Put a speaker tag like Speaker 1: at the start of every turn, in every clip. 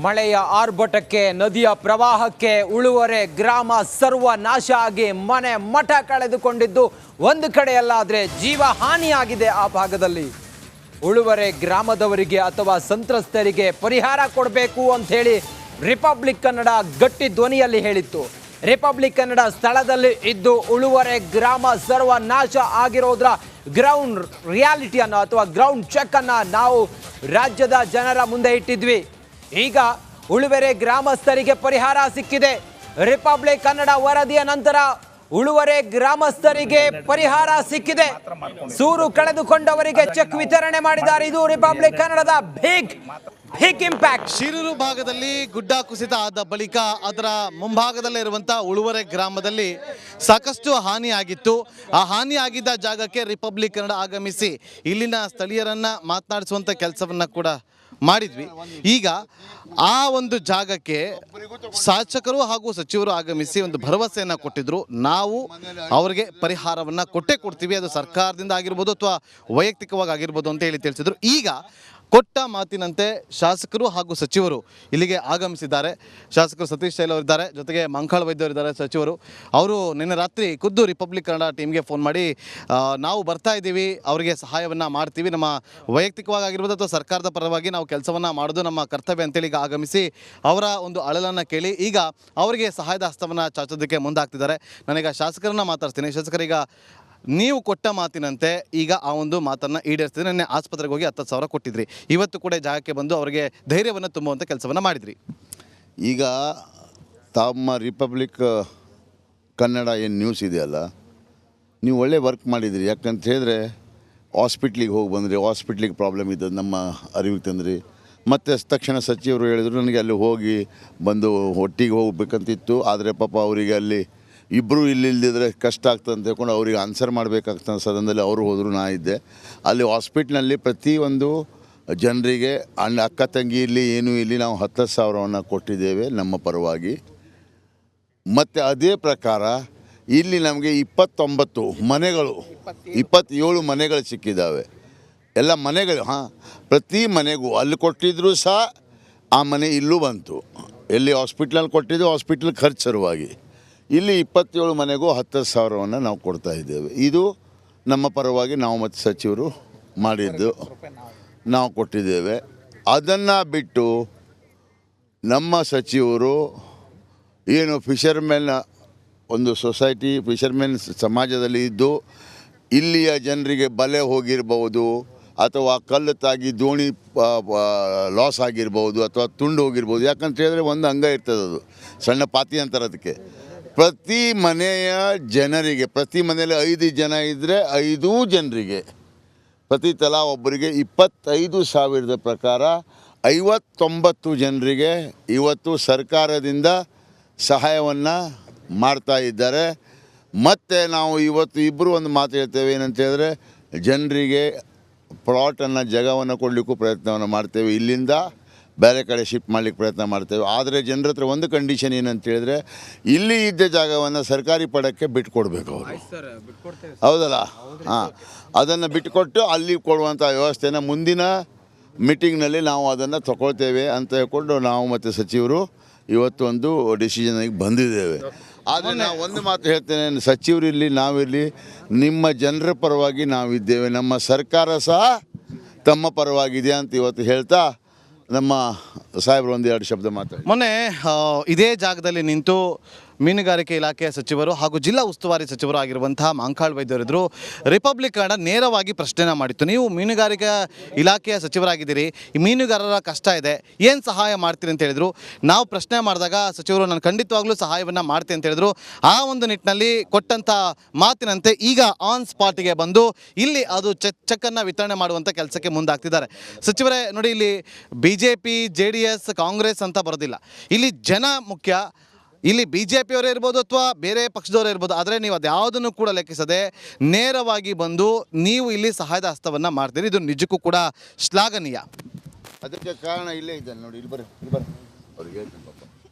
Speaker 1: ಮಳೆಯ ಆರ್ಭಟಕ್ಕೆ ನದಿಯ ಪ್ರವಾಹಕ್ಕೆ ಉಳುವರೆ ಗ್ರಾಮ ಸರ್ವನಾಶ ಆಗಿ ಮನೆ ಮಠ ಕಳೆದುಕೊಂಡಿದ್ದು ಒಂದು ಕಡೆಯಲ್ಲಾದರೆ ಜೀವ ಹಾನಿಯಾಗಿದೆ. ಆ ಭಾಗದಲ್ಲಿ ಉಳುವರೆ ಗ್ರಾಮದವರಿಗೆ ಅಥವಾ ಸಂತ್ರಸ್ತರಿಗೆ ಪರಿಹಾರ ಕೊಡಬೇಕು ಅಂತ ಹೇಳಿ ರಿಪಬ್ಲಿಕ್ ಕನ್ನಡ ಗಟ್ಟಿ ಧ್ವನಿಯಲ್ಲಿ ಹೇಳಿತ್ತು. ರಿಪಬ್ಲಿಕ್ ಕನ್ನಡ ಸ್ಥಳದಲ್ಲಿ ಇದ್ದು ಉಳುವರೆ ಗ್ರಾಮ ಸರ್ವನಾಶ ಆಗಿರೋದ್ರ ಗ್ರೌಂಡ್ ರಿಯಾಲಿಟಿಯನ್ನು ಅಥವಾ ಗ್ರೌಂಡ್ ಚೆಕ್ ಅನ್ನ ನಾವು ರಾಜ್ಯದ ಜನರ ಮುಂದೆ ಇಟ್ಟಿದ್ವಿ. ಈಗ ಉಳುವೆರೆ ಗ್ರಾಮಸ್ಥರಿಗೆ ಪರಿಹಾರ ಸಿಕ್ಕಿದೆ. ರಿಪಬ್ಲಿಕ್ ಕನ್ನಡ ವರದಿಯ ನಂತರ ಉಳುವರೆ ಗ್ರಾಮಸ್ಥರಿಗೆ ಪರಿಹಾರ ಸಿಕ್ಕಿದೆ. ಸೂರು ಕಳೆದುಕೊಂಡವರಿಗೆ ಚೆಕ್ ವಿತರಣೆ ಮಾಡಿದ್ದಾರೆ. ಇದು ರಿಪಬ್ಲಿಕ್ ಕನ್ನಡದ ಬಿಗ್ ಇಂಪ್ಯಾಕ್ಟ್.
Speaker 2: ಶಿರೂರು ಭಾಗದಲ್ಲಿ ಗುಡ್ಡ ಕುಸಿತ ಆದ ಬಳಿಕ ಅದರ ಮುಂಭಾಗದಲ್ಲೇ ಇರುವಂತಹ ಉಳುವರೆ ಗ್ರಾಮದಲ್ಲಿ ಸಾಕಷ್ಟು ಹಾನಿಯಾಗಿತ್ತು. ಆ ಹಾನಿಯಾಗಿದ್ದ ಜಾಗಕ್ಕೆ ರಿಪಬ್ಲಿಕ್ ಕನ್ನಡ ಆಗಮಿಸಿ ಇಲ್ಲಿನ ಸ್ಥಳೀಯರನ್ನ ಮಾತನಾಡಿಸುವಂತ ಕೆಲಸವನ್ನ ಕೂಡ ಮಾಡಿದ್ವಿ. ಈಗ ಆ ಒಂದು ಜಾಗಕ್ಕೆ ಶಾಸಕರು ಹಾಗೂ ಸಚಿವರು ಆಗಮಿಸಿ ಒಂದು ಭರವಸೆಯನ್ನು ಕೊಟ್ಟಿದ್ರು. ನಾವು ಅವರಿಗೆ ಪರಿಹಾರವನ್ನು ಕೊಡ್ತೀವಿ, ಅದು ಸರ್ಕಾರದಿಂದ ಆಗಿರ್ಬೋದು ಅಥವಾ ವೈಯಕ್ತಿಕವಾಗಿ ಆಗಿರ್ಬೋದು ಅಂತ ಹೇಳಿ ತಿಳಿಸಿದ್ರು. ಈಗ ಕೊಟ್ಟ ಮಾತಿನಂತೆ ಶಾಸಕರು ಹಾಗೂ ಸಚಿವರು ಇಲ್ಲಿಗೆ ಆಗಮಿಸಿದ್ದಾರೆ. ಶಾಸಕರು ಸತೀಶ್ ಶೈಲ್ ಅವರಿದ್ದಾರೆ, ಜೊತೆಗೆ ಮಂಕಾಳ ವೈದ್ಯವರಿದ್ದಾರೆ ಸಚಿವರು. ಅವರು ನಿನ್ನೆ ರಾತ್ರಿ ಖುದ್ದು ರಿಪಬ್ಲಿಕ್ ಕನ್ನಡ ಟೀಮ್ಗೆ ಫೋನ್ ಮಾಡಿ ನಾವು ಬರ್ತಾ ಇದ್ದೀವಿ, ಅವರಿಗೆ ಸಹಾಯವನ್ನು ಮಾಡ್ತೀವಿ, ನಮ್ಮ ವೈಯಕ್ತಿಕವಾಗಿ ಆಗಿರ್ಬೋದು ಅಥವಾ ಸರ್ಕಾರದ ಪರವಾಗಿ ನಾವು ಕೆಲಸವನ್ನು ಮಾಡೋದು ನಮ್ಮ ಕರ್ತವ್ಯ ಅಂತೇಳಿ ಈಗ ಆಗಮಿಸಿ ಅವರ ಒಂದು ಅಳಲನ್ನು ಕೇಳಿ ಈಗ ಅವರಿಗೆ ಸಹಾಯದ ಹಸ್ತವನ್ನು ಚಾಚೋದಕ್ಕೆ ಮುಂದಾಗ್ತಿದ್ದಾರೆ. ನಾನೀಗ ಶಾಸಕರನ್ನ ಮಾತಾಡ್ತೀನಿ. ಶಾಸಕರೀಗ ನೀವು ಕೊಟ್ಟ ಮಾತಿನಂತೆ ಈಗ ಆ ಒಂದು ಮಾತನ್ನು ಈಡೇರಿಸ್ತಿದ್ರೆ ನಿನ್ನೆ ಆಸ್ಪತ್ರೆಗೆ ಹೋಗಿ 10,000 ಕೊಟ್ಟಿದ್ರಿ. ಇವತ್ತು ಕೂಡ ಜಾಗಕ್ಕೆ ಬಂದು ಅವರಿಗೆ ಧೈರ್ಯವನ್ನು ತುಂಬುವಂಥ ಕೆಲಸವನ್ನು ಮಾಡಿದ್ರಿ.
Speaker 3: ಈಗ ತಮ್ಮ ರಿಪಬ್ಲಿಕ್ ಕನ್ನಡ ಏನು ನ್ಯೂಸ್ ಇದೆಯಲ್ಲ, ನೀವು ಒಳ್ಳೆ ವರ್ಕ್ ಮಾಡಿದಿರಿ. ಯಾಕಂತ ಹೇಳಿದ್ರೆ ಹಾಸ್ಪಿಟ್ಲಿಗೆ ಹೋಗಿ ಬಂದ್ರಿ, ಹಾಸ್ಪಿಟ್ಲಿಗೆ ಪ್ರಾಬ್ಲಮ್ ಇದ್ದದ್ದು ನಮ್ಮ ಅರಿವಿಗೆ ತಂದ್ರಿ. ಮತ್ತು ತಕ್ಷಣ ಸಚಿವರು ಹೇಳಿದರು ನನಗೆ ಅಲ್ಲಿ ಹೋಗಿ ಬಂದು ಒಟ್ಟಿಗೆ ಹೋಗ್ಬೇಕಂತಿತ್ತು. ಆದರೆ ಪಾಪ ಅವರಿಗೆ ಅಲ್ಲಿ ಇಬ್ಬರು ಇಲ್ಲಿದ್ದರೆ ಕಷ್ಟ ಆಗ್ತದೆ ಅಂತ ಹೇಳ್ಕೊಂಡು ಅವ್ರಿಗೆ ಆನ್ಸರ್ ಮಾಡಬೇಕಾಗ್ತದೆ. ಸದನದಲ್ಲಿ ಅವರು ಹೋದರು, ನಾ ಇದ್ದೆ ಅಲ್ಲಿ ಹಾಸ್ಪಿಟ್ಲ್ನಲ್ಲಿ. ಪ್ರತಿಯೊಂದು ಜನರಿಗೆ ಅಕ್ಕ ತಂಗಿ ಇರಲಿ ಏನೂ ಇಲ್ಲಿ ನಾವು 10,000 ಕೊಟ್ಟಿದ್ದೇವೆ ನಮ್ಮ ಪರವಾಗಿ. ಮತ್ತು ಅದೇ ಪ್ರಕಾರ ಇಲ್ಲಿ ನಮಗೆ 27 ಮನೆಗಳು ಸಿಕ್ಕಿದ್ದಾವೆ. ಎಲ್ಲ ಮನೆಗಳು ಪ್ರತಿ ಮನೆಗೂ ಅಲ್ಲಿ ಕೊಟ್ಟಿದ್ದರೂ ಸಹ ಆ ಮನೆ ಇಲ್ಲೂ ಬಂತು. ಎಲ್ಲಿ ಹಾಸ್ಪಿಟ್ಲಲ್ಲಿ ಕೊಟ್ಟಿದ್ದು ಹಾಸ್ಪಿಟ್ಲ್ ಖರ್ಚು ಸಲುವಾಗಿ. ಇಲ್ಲಿ 27 ಮನೆಗೂ 10,000 ನಾವು ಕೊಡ್ತಾ ಇದ್ದೇವೆ. ಇದು ನಮ್ಮ ಪರವಾಗಿ ನಾವು ಮತ್ತು ಸಚಿವರು ಮಾಡಿದ್ದು, ನಾವು ಕೊಟ್ಟಿದ್ದೇವೆ. ಅದನ್ನು ಬಿಟ್ಟು ನಮ್ಮ ಸಚಿವರು ಏನು ಫಿಷರ್ಮೆನ್ ಒಂದು ಸೊಸೈಟಿ, ಫಿಷರ್ಮೆನ್ ಸಮಾಜದಲ್ಲಿ ಇದ್ದು ಇಲ್ಲಿಯ ಜನರಿಗೆ ಬಲೆ ಹೋಗಿರ್ಬೋದು ಅಥವಾ ಕಲ್ಲು ತಾಗಿ ದೋಣಿ ಲಾಸ್ ಆಗಿರ್ಬೋದು ಅಥವಾ ತುಂಡು ಹೋಗಿರ್ಬೋದು. ಯಾಕಂತ ಹೇಳಿದ್ರೆ ಒಂದು ಅಂಗ ಇರ್ತದೆ, ಅದು ಸಣ್ಣ ಪಾತಿ ಅಂತಾರೆ ಅದಕ್ಕೆ. ಪ್ರತಿ ಮನೆಯ ಜನರಿಗೆ, ಪ್ರತಿ ಮನೆಯಲ್ಲಿ 5 ಜನ ಇದ್ದರೆ 5 ಜನರಿಗೆ ಪ್ರತಿ ತಲಾ ಒಬ್ಬರಿಗೆ 25,000 ಪ್ರಕಾರ 59 ಜನರಿಗೆ ಇವತ್ತು ಸರ್ಕಾರದಿಂದ ಸಹಾಯವನ್ನು ಮಾಡ್ತಾ ಇದ್ದಾರೆ. ಮತ್ತು ನಾವು ಇವತ್ತು ಇಬ್ಬರು ಒಂದು ಮಾತು ಹೇಳ್ತೇವೆ, ಏನಂತ ಹೇಳಿದ್ರೆ ಜನರಿಗೆ ಪ್ಲಾಟನ್ನು ಜಾಗವನ್ನು ಕೊಡಲಿಕ್ಕೂ ಪ್ರಯತ್ನವನ್ನು ಮಾಡ್ತೇವೆ. ಇಲ್ಲಿಂದ ಬೇರೆ ಕಡೆ ಶಿಫ್ಟ್ ಮಾಡಲಿಕ್ಕೆ ಪ್ರಯತ್ನ ಮಾಡ್ತೇವೆ. ಆದರೆ ಜನರ ಹತ್ರ ಒಂದು ಕಂಡೀಷನ್ ಏನಂತ ಹೇಳಿದ್ರೆ ಇಲ್ಲಿ ಇದ್ದ ಜಾಗವನ್ನು ಸರ್ಕಾರಿ ಪಡಕ್ಕೆ ಬಿಟ್ಕೊಡ್ಬೇಕು ಅವರು, ಹೌದಲ್ಲ? ಅದನ್ನು ಬಿಟ್ಟುಕೊಟ್ಟು ಅಲ್ಲಿ ಕೊಡುವಂಥ ವ್ಯವಸ್ಥೆನ ಮುಂದಿನ ಮೀಟಿಂಗ್ನಲ್ಲಿ ನಾವು ಅದನ್ನು ತಗೊಳ್ತೇವೆ ಅಂತ ಹೇಳ್ಕೊಂಡು ನಾವು ಮತ್ತು ಸಚಿವರು ಇವತ್ತು ಒಂದು ಡಿಸಿಷನ್ಗೆ ಬಂದಿದ್ದೇವೆ. ಆದರೆ ನಾವು ಒಂದು ಮಾತು ಹೇಳ್ತೇನೆ, ಸಚಿವರಿರಲಿ ನಾವಿರಲಿ ನಿಮ್ಮ ಜನರ ಪರವಾಗಿ ನಾವಿದ್ದೇವೆ, ನಮ್ಮ ಸರ್ಕಾರ ಸಹ ತಮ್ಮ ಪರವಾಗಿದೆ ಅಂತ ಇವತ್ತು ಹೇಳ್ತಾ ನಮ್ಮ ಸಾಹೇಬರು 1-2 ಶಬ್ದ ಮಾತಾಡಿ.
Speaker 2: ಮೊನ್ನೆ ಇದೇ ಜಾಗದಲ್ಲಿ ನಿಂತು ಮೀನುಗಾರಿಕೆ ಇಲಾಖೆಯ ಸಚಿವರು ಹಾಗೂ ಜಿಲ್ಲಾ ಉಸ್ತುವಾರಿ ಸಚಿವರು ಆಗಿರುವಂತಹ ಮಂಕಾಳ್ ವೈದ್ಯರಿದ್ದರು. ರಿಪಬ್ಲಿಕ್ ಕನ್ನಡ ನೇರವಾಗಿ ಪ್ರಶ್ನೆನ ಮಾಡಿತ್ತು, ನೀವು ಮೀನುಗಾರಿಕಾ ಇಲಾಖೆಯ ಸಚಿವರಾಗಿದ್ದೀರಿ, ಈ ಮೀನುಗಾರರ ಕಷ್ಟ ಇದೆ, ಏನು ಸಹಾಯ ಮಾಡ್ತೀರಿ ಅಂತ ಹೇಳಿದರು. ನಾವು ಪ್ರಶ್ನೆ ಮಾಡಿದಾಗ ಸಚಿವರು ನಾನು ಖಂಡಿತವಾಗ್ಲೂ ಸಹಾಯವನ್ನು ಮಾಡ್ತೀನಿ ಅಂತ ಹೇಳಿದರು. ಆ ಒಂದು ನಿಟ್ಟಿನಲ್ಲಿ ಕೊಟ್ಟಂಥ ಮಾತಿನಂತೆ ಈಗ ಆನ್ ಸ್ಪಾಟಿಗೆ ಬಂದು ಇಲ್ಲಿ ಅದು ಚೆಕ್ಕನ್ನು ವಿತರಣೆ ಮಾಡುವಂಥ ಕೆಲಸಕ್ಕೆ ಮುಂದಾಗ್ತಿದ್ದಾರೆ. ಸಚಿವರೇ ನೋಡಿ, ಇಲ್ಲಿ BJP JDS ಕಾಂಗ್ರೆಸ್ ಅಂತ ಬರೋದಿಲ್ಲ, ಇಲ್ಲಿ ಜನ ಮುಖ್ಯ. ಇಲ್ಲಿ BJP ಅವರೇ ಇರ್ಬೋದು ಅಥವಾ ಬೇರೆ ಪಕ್ಷದವರೇ ಇರ್ಬೋದು, ಆದರೆ ನೀವು ಅದ್ಯಾವುದನ್ನು ಕೂಡ ಲೆಕ್ಕಿಸದೆ ನೇರವಾಗಿ ಬಂದು ನೀವು ಇಲ್ಲಿ ಸಹಾಯದ ಹಸ್ತವನ್ನು ಮಾಡ್ತೀರಿ. ಇದು ನಿಜಕ್ಕೂ ಕೂಡ ಶ್ಲಾಘನೀಯ.
Speaker 3: ಅದಕ್ಕೆ ಕಾರಣ ಇಲ್ಲೇ ಇದ್ದಾನೆ ನೋಡಿ, ಇಲ್ಲಿ ಬರ್ರಿ ಅವ್ರಿಗೆ ಹೇಳ್ತೀನಿ ಪಾಪ.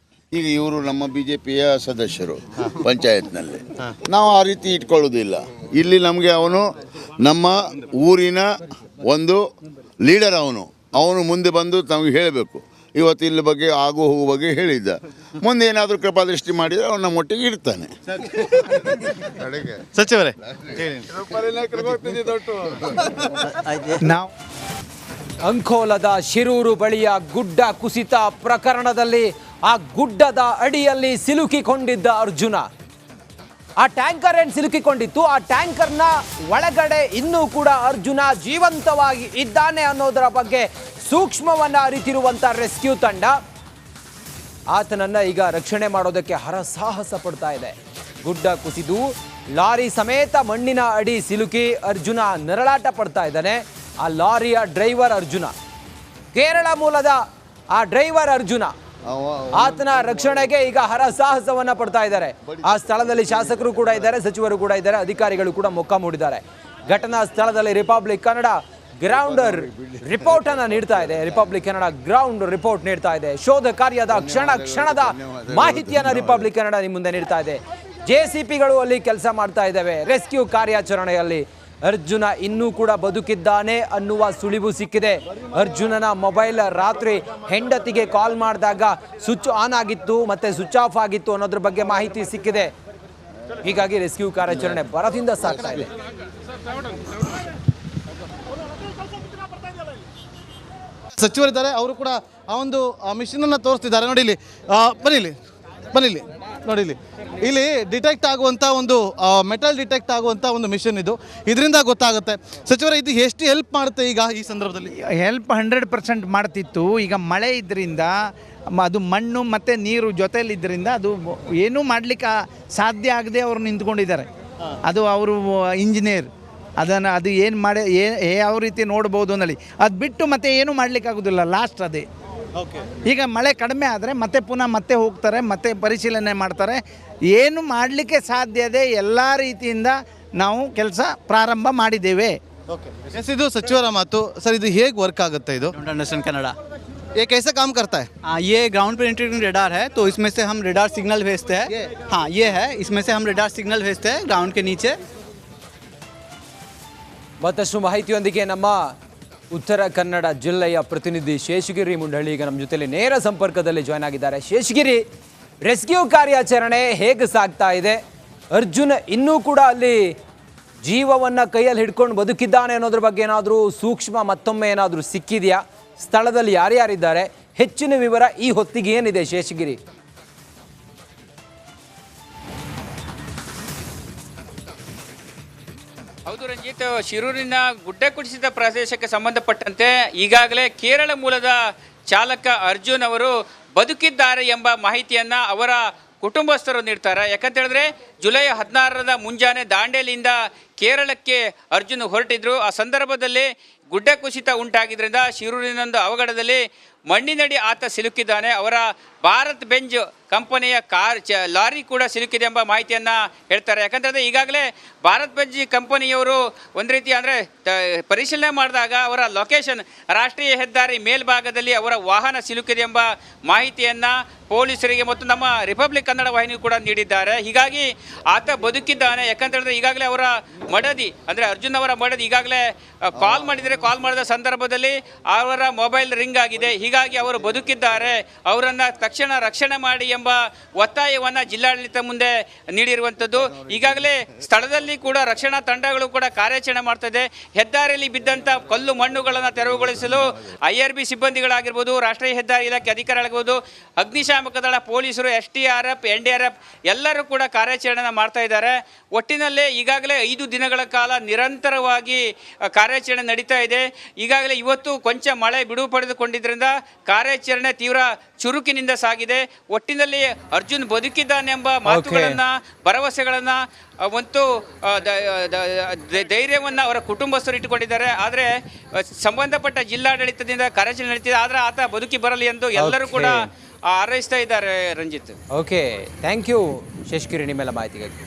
Speaker 3: ಈಗ ಇವರು ನಮ್ಮ BJPಯ ಸದಸ್ಯರು ಪಂಚಾಯತ್ನಲ್ಲಿ, ನಾವು ಆ ರೀತಿ ಇಟ್ಕೊಳ್ಳೋದಿಲ್ಲ. ಇಲ್ಲಿ ನಮಗೆ ಅವನು ನಮ್ಮ ಊರಿನ ಒಂದು ಲೀಡರ್, ಅವನು ಮುಂದೆ ಬಂದು ನಮಗೆ ಹೇಳಬೇಕು ಇವತ್ತು ಇಲ್ಲಿ ಬಗ್ಗೆ ಆಗು ಹೋಗೋ ಬಗ್ಗೆ ಹೇಳಿದ್ದ. ಮುಂದೆ ಏನಾದರೂ ಕೃಪಾದೃಷ್ಟಿ ಮಾಡಿದರೆ ಅವನ ನಮ್ಮೊಟ್ಟಿಗೆ ಇರ್ತಾನೆ.
Speaker 2: ಸಚಿವರೇ
Speaker 4: ನಾವು
Speaker 1: ಅಂಕೋಲದ ಶಿರೂರು ಬಳಿಯ ಗುಡ್ಡ ಕುಸಿತ ಪ್ರಕರಣದಲ್ಲಿ ಆ ಗುಡ್ಡದ ಅಡಿಯಲ್ಲಿ ಸಿಲುಕಿಕೊಂಡಿದ್ದ ಅರ್ಜುನ, ಆ ಟ್ಯಾಂಕರ್ ಏನು ಸಿಲುಕಿಕೊಂಡಿತ್ತು, ಆ ಟ್ಯಾಂಕರ್ನ ಒಳಗಡೆ ಇನ್ನೂ ಕೂಡ ಅರ್ಜುನ ಜೀವಂತವಾಗಿ ಇದ್ದಾನೆ ಅನ್ನೋದರ ಬಗ್ಗೆ ಸೂಕ್ಷ್ಮವನ್ನ ಅರಿತಿರುವಂತ ರೆಸ್ಕ್ಯೂ ತಂಡ ಆತನನ್ನ ಈಗ ರಕ್ಷಣೆ ಮಾಡೋದಕ್ಕೆ ಹರಸಾಹಸ ಪಡ್ತಾ ಇದೆ. ಗುಡ್ಡ ಕುಸಿದು ಲಾರಿ ಸಮೇತ ಮಣ್ಣಿನ ಅಡಿ ಸಿಲುಕಿ ಅರ್ಜುನ ನರಳಾಟ ಪಡ್ತಾ ಇದ್ದಾನೆ. ಆ ಲಾರಿಯ ಡ್ರೈವರ್ ಅರ್ಜುನ, ಕೇರಳ ಮೂಲದ ಆ ಡ್ರೈವರ್ ಅರ್ಜುನ, ಆತನ ರಕ್ಷಣೆಗೆ ಈಗ ಹರಸಾಹಸವನ್ನ ಪಡ್ತಾ ಇದ್ದಾರೆ. ಆ ಸ್ಥಳದಲ್ಲಿ ಶಾಸಕರು ಕೂಡ ಇದ್ದಾರೆ, ಸಚಿವರು ಕೂಡ ಇದ್ದಾರೆ, ಅಧಿಕಾರಿಗಳು ಕೂಡ ಮೊಕ್ಕ ಮೂಡಿದ್ದಾರೆ. ಘಟನಾ ಸ್ಥಳದಲ್ಲಿ ರಿಪಬ್ಲಿಕ್ ಕನ್ನಡ ಗ್ರೌಂಡ್ ರಿಪೋರ್ಟ್ ಅನ್ನ ನೀಡ್ತಾ ಇದೆ. ರಿಪಬ್ಲಿಕ್ ಕನ್ನಡ ಗ್ರೌಂಡ್ ರಿಪೋರ್ಟ್ ನೀಡ್ತಾ ಇದೆ. ಶೋಧ ಕಾರ್ಯದ ಕ್ಷಣದ ಮಾಹಿತಿಯನ್ನ ರಿಪಬ್ಲಿಕ್ ಕನ್ನಡ ನಿಮ್ಮ ಮುಂದೆ ನೀಡ್ತಾ ಇದೆ. JCPಗಳು ಅಲ್ಲಿ ಕೆಲಸ ಮಾಡ್ತಾ ಇದ್ದಾವೆ. ರೆಸ್ಕ್ಯೂ ಕಾರ್ಯಾಚರಣೆಯಲ್ಲಿ ಅರ್ಜುನ ಇನ್ನೂ ಕೂಡ ಬದುಕಿದ್ದಾನೆ ಅನ್ನುವ ಸುಳಿವು ಸಿಕ್ಕಿದೆ. ಅರ್ಜುನನ ಮೊಬೈಲ್ ರಾತ್ರಿ ಹೆಂಡತಿಗೆ ಕಾಲ್ ಮಾಡಿದಾಗ ಸ್ವಿಚ್ ಆನ್ ಆಗಿತ್ತು ಮತ್ತೆ ಸ್ವಿಚ್ ಆಫ್ ಆಗಿತ್ತು ಅನ್ನೋದ್ರ ಬಗ್ಗೆ ಮಾಹಿತಿ ಸಿಕ್ಕಿದೆ. ಹೀಗಾಗಿ ರೆಸ್ಕ್ಯೂ ಕಾರ್ಯಾಚರಣೆ ಭರದಿಂದ ಸಾಗ್ತಾ ಇದೆ.
Speaker 2: ಸಚಿವರಿದ್ದಾರೆ, ಅವರು ಕೂಡ ಆ ಒಂದು ಮಿಷನ್ ಅನ್ನು ತೋರಿಸ್ತಿದ್ದಾರೆ. ನೋಡಿ ಇಲ್ಲಿ, ಬನ್ನಿ ನೋಡಿ ಇಲ್ಲಿ ಡಿಟೆಕ್ಟ್ ಆಗುವಂಥ ಒಂದು ಮೆಟಲ್ ಡಿಟೆಕ್ಟ್ ಆಗುವಂಥ ಒಂದು ಮಿಷನ್ ಇದು. ಇದರಿಂದ ಗೊತ್ತಾಗುತ್ತೆ. ಸಚಿವರೇ, ಇದು ಎಷ್ಟು ಹೆಲ್ಪ್ ಮಾಡುತ್ತೆ ಈಗ ಈ ಸಂದರ್ಭದಲ್ಲಿ?
Speaker 4: ಹೆಲ್ಪ್ 100% ಮಾಡ್ತಿತ್ತು. ಈಗ ಮಳೆ ಇದ್ರಿಂದ ಅದು ಮಣ್ಣು ಮತ್ತು ನೀರು ಜೊತೆಯಲ್ಲಿದ್ದರಿಂದ ಅದು ಏನೂ ಮಾಡಲಿಕ್ಕೆ ಸಾಧ್ಯ ಆಗದೆ ಅವರು ನಿಂತ್ಕೊಂಡಿದ್ದಾರೆ. ಅದು ಅವರು ಇಂಜಿನಿಯರ್ ಅದು ಏನು ಮಾಡಿ ಯಾವ ರೀತಿ ನೋಡ್ಬೋದು ಅನ್ನಲಿ, ಅದು ಬಿಟ್ಟು ಮತ್ತೆ ಏನೂ ಮಾಡಲಿಕ್ಕಾಗೋದಿಲ್ಲ. ಲಾಸ್ಟ್ ಅದೇ. ಈಗ ಮಳೆ ಕಡಿಮೆ ಆದರೆ ಮತ್ತೆ ಪುನಃ ಮತ್ತೆ ಹೋಗ್ತಾರೆ, ಮತ್ತೆ ಪರಿಶೀಲನೆ ಮಾಡ್ತಾರೆ. ಏನು ಮಾಡಲಿಕ್ಕೆ ಸಾಧ್ಯತೆ ಎಲ್ಲ ರೀತಿಯಿಂದ ನಾವು ಕೆಲಸ ಪ್ರಾರಂಭ ಮಾಡಿದ್ದೇವೆ.
Speaker 2: ಎಸ್, ಇದು ಸಚಿವರ ಮಾತು. ಸರ್, ಇದು ಹೇಗೆ ವರ್ಕ್ ಆಗುತ್ತೆ? ಇದು
Speaker 5: डोंट अंडरस्टैंड कन्नड़ा।
Speaker 2: ये कैसे काम करता है?
Speaker 5: ये ग्राउंड पेनिट्रेटिंग रेडार है, तो इसमें से हम रेडार सिग्नल भेजते हैं। हाँ, ये है, इसमें से हम रेडार सिग्नल भेजते हैं ग्राउंड के नीचे।
Speaker 1: ಮತ್ತಷ್ಟು ಮಾಹಿತಿಯೊಂದಿಗೆ ನಮ್ಮ ಉತ್ತರ ಕನ್ನಡ ಜಿಲ್ಲೆಯ ಪ್ರತಿನಿಧಿ ಶೇಷಗಿರಿ ಮುಂಡಳ್ಳಿ ಈಗ ನಮ್ಮ ಜೊತೆಲಿ ನೇರ ಸಂಪರ್ಕದಲ್ಲಿ ಜಾಯ್ನ್ ಆಗಿದ್ದಾರೆ. ಶೇಷಗಿರಿ, ರೆಸ್ಕ್ಯೂ ಕಾರ್ಯಾಚರಣೆ ಹೇಗೆ ಸಾಗ್ತಾ ಇದೆ? ಅರ್ಜುನ್ ಇನ್ನೂ ಕೂಡ ಅಲ್ಲಿ ಜೀವವನ್ನು ಕೈಯಲ್ಲಿ ಹಿಡ್ಕೊಂಡು ಬದುಕಿದ್ದಾನೆ ಅನ್ನೋದ್ರ ಬಗ್ಗೆ ಏನಾದರೂ ಸೂಕ್ಷ್ಮ ಮತ್ತೊಮ್ಮೆ ಏನಾದರೂ ಸಿಕ್ಕಿದೆಯಾ? ಸ್ಥಳದಲ್ಲಿ ಯಾರ್ಯಾರಿದ್ದಾರೆ? ಹೆಚ್ಚಿನ ವಿವರ ಈ ಹೊತ್ತಿಗೆ ಏನಿದೆ ಶೇಷಗಿರಿ?
Speaker 6: ಹೌದು ರಂಜಿತ್, ಶಿರೂರಿನ ಗುಡ್ಡ ಕುಸಿತ ಪ್ರದೇಶಕ್ಕೆ ಸಂಬಂಧಪಟ್ಟಂತೆ ಈಗಾಗಲೇ ಕೇರಳ ಮೂಲದ ಚಾಲಕ ಅರ್ಜುನ್ ಅವರು ಬದುಕಿದ್ದಾರೆ ಎಂಬ ಮಾಹಿತಿಯನ್ನು ಅವರ ಕುಟುಂಬಸ್ಥರು ನೀಡ್ತಾರೆ. ಯಾಕಂತ ಹೇಳಿದ್ರೆ ಜುಲೈ 16ರ ಮುಂಜಾನೆ ದಾಂಡೇಲಿಯಿಂದ ಕೇರಳಕ್ಕೆ ಅರ್ಜುನ್ ಹೊರಟಿದ್ರು. ಆ ಸಂದರ್ಭದಲ್ಲಿ ಗುಡ್ಡ ಕುಸಿತ ಉಂಟಾಗಿದ್ದರಿಂದ ಶಿರೂರಿನೊಂದು ಅವಘಡದಲ್ಲಿ ಮಣ್ಣಿನಡಿ ಆತ ಸಿಲುಕಿದ್ದಾನೆ. ಅವರ ಭಾರತ್ ಬೆಂಜ್ ಕಂಪನಿಯ ಲಾರಿ ಕೂಡ ಸಿಲುಕಿದೆ ಎಂಬ ಮಾಹಿತಿಯನ್ನು ಹೇಳ್ತಾರೆ. ಯಾಕಂತಂದರೆ ಈಗಾಗಲೇ ಭಾರತ್ ಬೆಂಜ್ ಕಂಪನಿಯವರು ಒಂದು ರೀತಿ ಅಂದರೆ ಪರಿಶೀಲನೆ ಮಾಡಿದಾಗ ಅವರ ಲೊಕೇಶನ್ ರಾಷ್ಟ್ರೀಯ ಹೆದ್ದಾರಿ ಮೇಲ್ಭಾಗದಲ್ಲಿ ಅವರ ವಾಹನ ಸಿಲುಕಿದೆ ಎಂಬ ಮಾಹಿತಿಯನ್ನು ಪೊಲೀಸರಿಗೆ ಮತ್ತು ನಮ್ಮ ರಿಪಬ್ಲಿಕ್ ಕನ್ನಡ ವಾಹಿನಿ ಕೂಡ ನೀಡಿದ್ದಾರೆ. ಹೀಗಾಗಿ ಆತ ಬದುಕಿದ್ದಾನೆ. ಯಾಕಂತೇಳಿದ್ರೆ ಈಗಾಗಲೇ ಅವರ ಮಡದಿ ಅಂದರೆ ಅರ್ಜುನ್ ಅವರ ಮಡದಿ ಈಗಾಗಲೇ ಕಾಲ್ ಮಾಡಿದ ಸಂದರ್ಭದಲ್ಲಿ ಅವರ ಮೊಬೈಲ್ ರಿಂಗ್ ಆಗಿದೆ. ಹೀಗಾಗಿ ಅವರು ಬದುಕಿದ್ದಾರೆ, ಅವರನ್ನು ತಕ್ಷಣ ರಕ್ಷಣೆ ಮಾಡಿ ಎಂಬ ಒತ್ತಾಯವನ್ನು ಜಿಲ್ಲಾಡಳಿತ ಮುಂದೆ ನೀಡಿರುವಂಥದ್ದು. ಈಗಾಗಲೇ ಸ್ಥಳದಲ್ಲಿ ಕೂಡ ರಕ್ಷಣಾ ತಂಡಗಳು ಕೂಡ ಕಾರ್ಯಾಚರಣೆ ಮಾಡ್ತದೆ. ಹೆದ್ದಾರಿಯಲ್ಲಿ ಬಿದ್ದಂಥ ಕಲ್ಲು ಮಣ್ಣುಗಳನ್ನು ತೆರವುಗೊಳಿಸಲು IRB ಸಿಬ್ಬಂದಿಗಳಾಗಿರ್ಬೋದು, ರಾಷ್ಟ್ರೀಯ ಹೆದ್ದಾರಿ ಇಲಾಖೆ ಅಧಿಕಾರಿಗಳಾಗಿರ್ಬೋದು, ಅಗ್ನಿಶಾಮಕ ದಳ, ಪೊಲೀಸರು, SDRF, NDRF ಎಲ್ಲರೂ ಕೂಡ ಕಾರ್ಯಾಚರಣೆ ಮಾಡ್ತಾ ಇದ್ದಾರೆ. ಒಟ್ಟಿನಲ್ಲೇ ಈಗಾಗಲೇ 5 ದಿನಗಳ ಕಾಲ ನಿರಂತರವಾಗಿ ಕಾರ್ಯಾಚರಣೆ ನಡೀತಾ ಇದೆ. ಈಗಾಗಲೇ ಇವತ್ತು ಕೊಂಚ ಮಳೆ ಬಿಡುವು ಪಡೆದುಕೊಂಡಿದ್ದರಿಂದ ಕಾರ್ಯಾಚರಣೆ ತೀವ್ರ ಚುರುಕಿನಿಂದ ಸಾಗಿದೆ. ಒಟ್ಟಿನಲ್ಲಿ ಅರ್ಜುನ್ ಬದುಕಿದ್ದಾನೆಂಬ ಮಾತುಗಳನ್ನು, ಭರವಸೆಗಳನ್ನು ಮತ್ತು ಧೈರ್ಯವನ್ನು ಅವರ ಕುಟುಂಬಸ್ಥರು ಇಟ್ಟುಕೊಂಡಿದ್ದಾರೆ. ಆದರೆ ಸಂಬಂಧಪಟ್ಟ ಜಿಲ್ಲಾಡಳಿತದಿಂದ ಕಾರ್ಯಾಚರಣೆ ನಡೀತಿದೆ. ಆದರೆ ಆತ ಬದುಕಿ ಬರಲಿ ಎಂದು ಎಲ್ಲರೂ ಕೂಡ ಹಾರೈಸ್ತಾ ಇದ್ದಾರೆ Ranjith.
Speaker 1: Okay, thank you Sheshagiri ನಿಮ್ಮೆಲ್ಲ ಮಾಹಿತಿಗಾಗಿ.